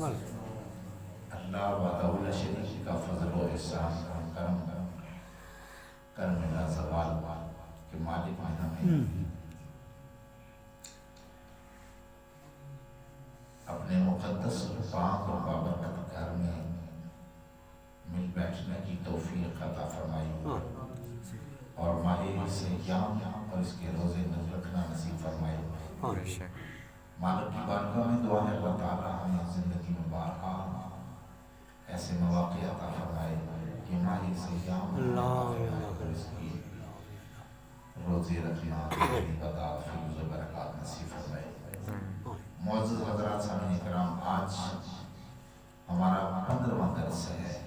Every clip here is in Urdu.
اللہ وحدہ شریک کا فضل و احسان کرم لا زوال کہ مالک ہمیں اپنے مقدس پاک اور بابرکت گھر میں مل بیٹھنے کی توفیق عطا فرمائی اور ماہ سیام اور اس کے روزے نظر رکھنا نصیب فرمائی. مالک کی بارگاہ میں دعا ہے اللہ تعالیٰ ہمیں زندگی میں بارہا ایسے مواقع عطا فرمائے کہ ماہ سیام اور اس کی روزے رکھنا بدار فیض و برکات نصیب فرمائے. معزز حضرات سامعین کرام، آج ہمارا 15واں درس ہے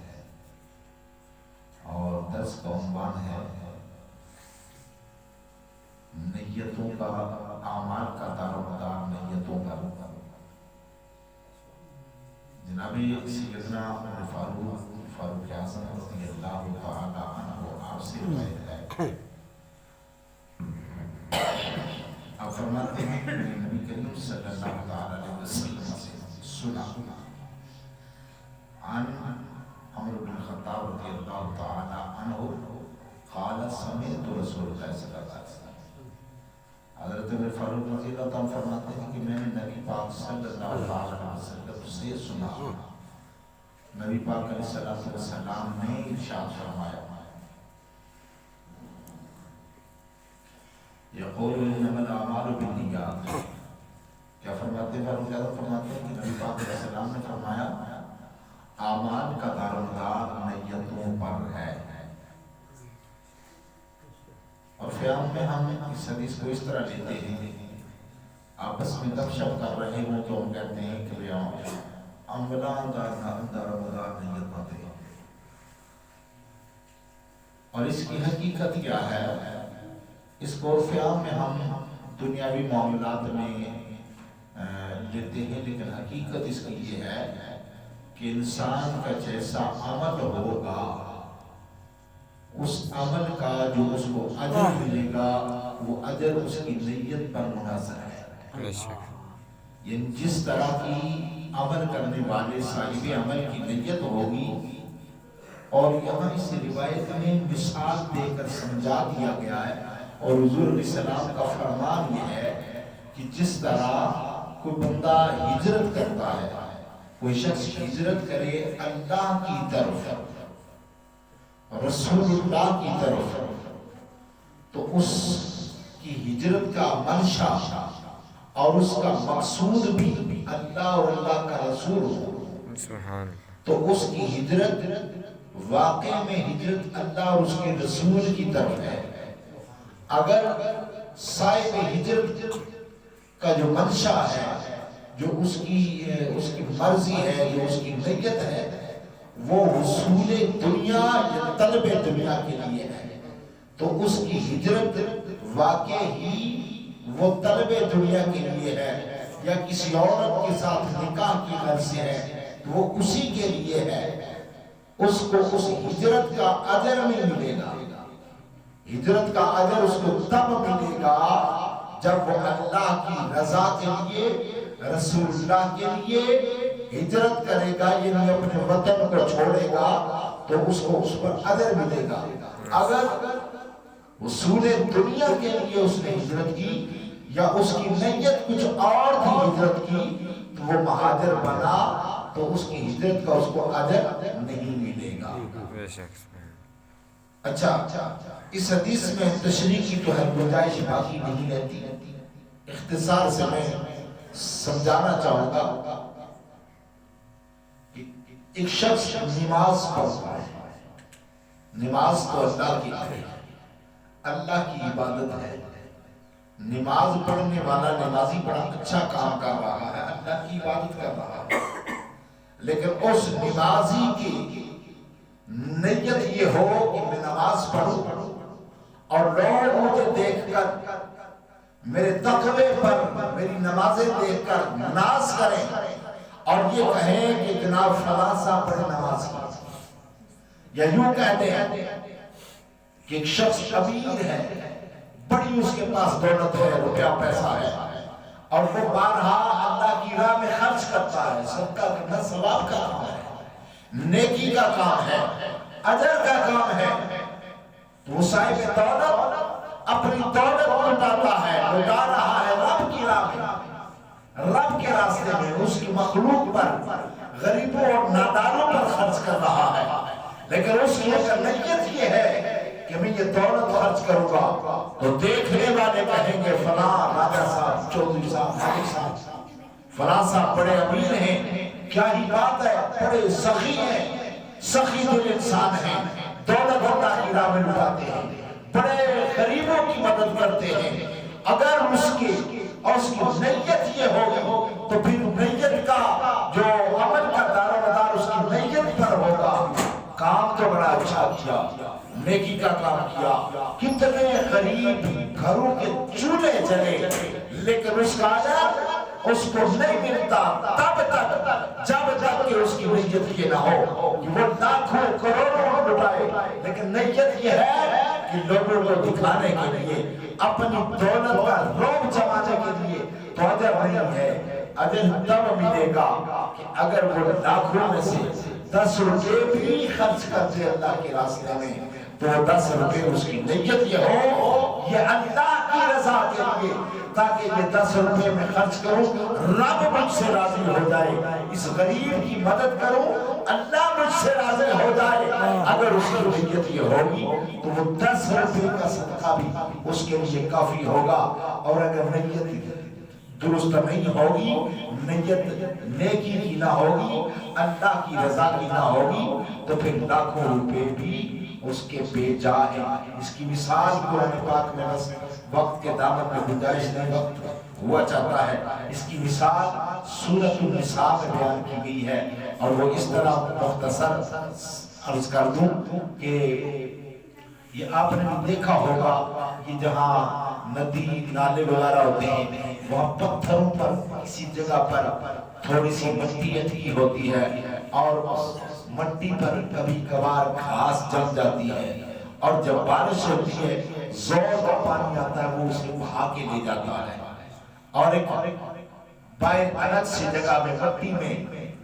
اور درس کا عنوان ہے نیتوں کا، اعمال کا دار و مدار نیتوں کا. جناب سیدنا عمر فاروق اعظم رضی اللہ تعالی عنہ آپ سے روایت ہے، آپ فرماتے ہیں کہ نبی کریم صلی اللہ تعالی علیہ وسلم سے سنا عن عمر بن خطاب رضی اللہ تعالی عنہ قال سمعت رسول اللہ صلی اللہ علیہ وسلم. حضرت عمر فاروق رضی اللہ تعالی فرماتے ہیں کہ میں نے نبی پاک صلی اللہ علیہ وسلم سے سنا. نبی پاک علیہ السلام نے ارشاد فرمایا یقول انما الاعمال بالنیات. کیا فرماتے ہیں؟ فرماتے ہیں کہ نبی پاک علیہ السلام نے فرمایا اعمال کا دار و مدار نیتوں پر ہے. اور فیام میں ہم اس حدیث کو اس طرح لیتے ہیں، آپس میں گپ شپ کر رہے ہوں تو ہم کہتے ہیں کہ عملان دار و مدار نیت ہوتے ہیں. اور اس کی حقیقت کیا ہے؟ اس کو فیام میں ہم دنیاوی معاملات میں لیتے ہیں، لیکن حقیقت اس کی یہ ہے کہ انسان کا جیسا عمل ہوگا اس عمل کا جو اس کو اجر ملے گا وہ اجر اس کی نیت پر منحصر ہے. یعنی جس طرح کی عمل کرنے والے صاحب عمل کی نیت ہوگی، اور یہاں اس روایت میں مثال دے کر سمجھا دیا گیا ہے. اور حضور علیہ السلام کا فرمان یہ ہے کہ جس طرح کوئی بندہ ہجرت کرتا ہے، کوئی شخص ہجرت کرے اللہ کی طرف، رسول اللہ کی طرف، تو اس کی ہجرت کا منشا اور اس کا مقصود بھی اللہ اور اللہ کا رسول ہو، تو اس کی ہجرت واقع میں ہجرت اللہ اور اس کے رسول کی طرف ہے. اگر صاحب ہجرت کا جو منشا ہے، جو اس کی مرضی ہے، جو اس کی نیت ہے، وہ حصول دنیا یا طلب دنیا کے لیے ہے، تو اس کی ہجرت واقع ہی وہ طلب دنیا کے لیے ہے، یا کسی عورت کے ساتھ نکاح کی غرض سے ہے تو وہ اسی کے لیے ہے. اس کو اس ہجرت کا اجر نہیں ملے گا. ہجرت کا اجر اس کو تب ملے گا جب وہ اللہ کی رضا کے لیے، رسول اللہ کے لیے ہجرت کرے گا، یعنی اپنے وطن کو چھوڑے گا، تو اس کو اس پر اجر ملے گا. اگر حصول دنیا کے لیے اس نے ہجرت کی یا اس کی نیت کچھ اور تھی ہجرت کی، تو وہ مہاجر بنا تو اس کی ہجرت کا اس کو اجر نہیں ملے گا. اچھا، اس حدیث میں تشریح کی تو ہے گنجائش باقی نہیں رہتی. اختصار سے میں سمجھانا چاہوں گا کہ ایک شخص نماز پڑھتا ہے، نماز تو اللہ کی ہے، اللہ کی عبادت ہے. نماز پڑھنے والا نمازی بڑا اچھا کام کر رہا ہے، اللہ کی عبادت کر رہا ہے، لیکن اس نمازی کی نیت یہ ہو کہ میں نماز پڑھوں اور لوگ مجھے دیکھ کر میرے تقوی پر، میری نمازیں دیکھ کر ناز کریں اور یہ کہیں کہ جناب فلاں صاحب بڑے نماز پڑھتے. یا یوں کہتے ہیں کہ ایک شخص امیر ہے، بڑی اس کے پاس دولت ہے، روپیہ پیسہ ہے، اور وہ بارہا اللہ کی راہ میں خرچ کرتا ہے، صدقہ نہ نیکی کا کام ہے، اجر کا کام ہے، تو صاحب دولت اپنی دولت لٹاتا ہے، لٹا رہا ہے رب کی راہ میں، رب کے راستے میں، اس کی مخلوق پر، غریبوں اور ناداروں پر خرچ کر رہا ہے، لیکن اس کی اگر نیت یہ ہے کہ میں یہ دولت خرچ کروں گا تو دیکھنے والے کہیں گے فلاں راجہ صاحب، چودھری صاحب، مالک صاحب، فلاں صاحب بڑے امیر ہیں، کیا ہی بات ہے، بڑے سخی ہیں، سخی دل انسان ہیں، دولت اللہ کی راہ میں لٹاتے ہیں، بڑے غریبوں کی مدد کرتے ہیں۔ اگر اس کی اور اس کی نیت یہ ہوگی تو پھر نیت کا جو عمل کا دار و مدار اس کی نیت پر ہوگا۔ کام تو بڑا اچھا کیا، نیکی کا کام کیا، کتنے غریب گھروں کے چولہے جلے، لیکن اس کا اجر اس کو نہیں ملتا تب تک جب تک کہ اس کی نیت یہ نہ ہو کہ وہ لاکھوں کروڑوں لٹائے، لیکن نیت یہ ہے کہ لوگوں کو دکھانے کے لیے، اپنی دولت کا روب جمانے کے لیے، تو اجر نہیں ہے۔ اجر تب ملے گا کہ اگر وہ لاکھوں میں سے 10 روپے بھی خرچ کرتے اللہ کے راستے میں، تو 10 روپے اس کی نیت یہ ہو یہ اللہ کی رضا کے لیے، تاکہ یہ 10 روپے میں خرچ کروں، رب مجھ سے راضی ہو جائے، اس غریب کی مدد کروں، اللہ مجھ سے راضی ہو جائے۔ اگر اس کی نیت یہ ہوگی تو وہ 10 روپے کا صدقہ بھی اس کے لیے کافی ہوگا۔ اور اگر نیت درست نہیں ہوگی، نیت نیکی کی نہ ہوگی، اللہ کی رضا کی نہ ہوگی، تو پھر لاکھوں روپے بھی اس کے بے جا ہے۔ اس کی مثال قرآن پاک میں بس وقت کے دامن میں گنجائش نہیں، وقت ہوا چاہتا ہے، اس کی مثال سورۃ النساء میں بیان کی گئی ہے، اور وہ اس طرح مختصر عرض کر دوں کہ یہ آپ نے بھی دیکھا ہوگا کہ جہاں ندی نالے وغیرہ ہوتے ہیں وہاں پتھروں پر کسی جگہ پر تھوڑی سی مٹی اٹکی ہوتی ہے، اور اس مٹی پر کبھی کبھار گھاس جم جاتی ہے، اور جب بارش ہوتی ہے زور کا پانی آتا ہے وہ اسے بہا کے لے جاتا ہے، اور ایک باہر الگ سی جگہ میں مٹی میں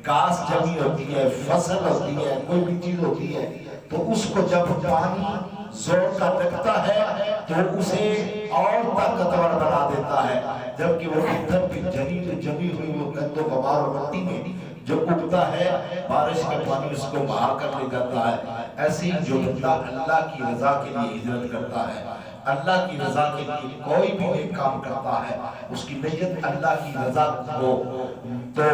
گھاس جمی ہوتی ہے، فصل ہوتی ہے، کوئی بھی چیز ہوتی ہے، تو اس کو جب پانی زور کا لگتا ہے تو اسے اور طاقتور بنا دیتا ہے، جبکہ وہ اندر بھی جمی ہوئی وہ گند و غبار اور مٹی میں جو اگتا ہے بارش کا پانی اس کو بہا کر لے جاتا ہے۔ ایسے ہی جو بندہ اللہ کی رضا کے لیے ہجرت کرتا ہے، اللہ کی رضا کے لیے کوئی بھی نیک کام کرتا ہے، اس کی نیت اللہ کی رضا ہو تو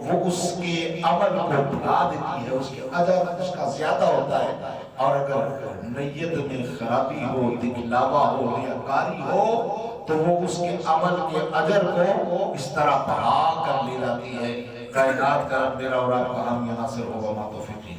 وہ اس کے عمل کو بڑھا دیتی ہے، اس کے اجر اس کا زیادہ ہوتا ہے۔ اور اگر نیت میں خرابی ہو، دکھلاوا ہو، ریاکاری ہو تو وہ اس کے عمل کے اجر کو اس طرح بڑھا کر لے جاتی ہے۔ کائنات کا رب میرا اور آپ کا حامی ناصر ہو، وما توفیق